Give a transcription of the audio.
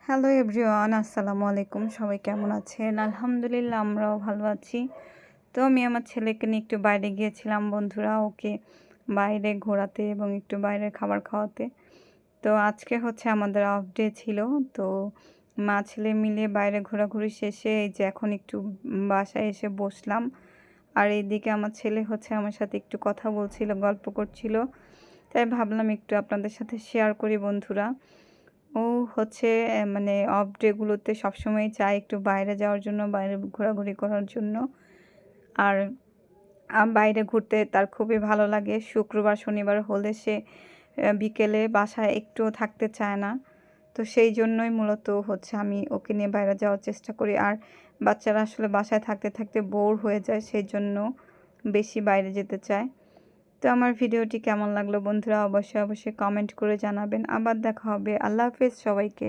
Hello everyone, আসসালামু আলাইকুম। সবাই কেমন আছেন? আলহামদুলিল্লাহ, আমরাও ভালো আছি। তো আমি আমার ছেলেকে নিয়ে একটু বাইরে গিয়েছিলাম বন্ধুরা, ওকে বাইরে ঘোরাতে এবং একটু বাইরের খাবার খাওয়াতে। তো আজকে হচ্ছে আমাদের অফ ডে ছিল। তো মা ছেলে মিলে বাইরে ঘোরাঘুরি শেষে এই যে এখন একটু বাসায় এসে বসলাম। আর এইদিকে আমার ছেলে হচ্ছে আমার সাথে একটু কথা বলছিল, গল্প করছিল। তাই ভাবলাম একটু আপনাদের সাথে শেয়ার করি বন্ধুরা। ও হচ্ছে মানে অফ ডেগুলোতে সবসময় চায় একটু বাইরে যাওয়ার জন্য, বাইরে ঘোরাঘুরি করার জন্য। আর বাইরে ঘুরতে তার খুবই ভালো লাগে। শুক্রবার, শনিবার হলে সে বিকেলে বাসায় একটুও থাকতে চায় না। তো সেই জন্যই মূলত হচ্ছে আমি ওকে নিয়ে বাইরে যাওয়ার চেষ্টা করি। আর বাচ্চারা আসলে বাসায় থাকতে থাকতে বোর হয়ে যায়, সেই জন্য বেশি বাইরে যেতে চায়। তো আমার ভিডিওটি কেমন লাগলো বন্ধুরা, অবশ্যই কমেন্ট করে জানাবেন। আবার দেখা হবে। আল্লাহ হাফেজ সবাইকে।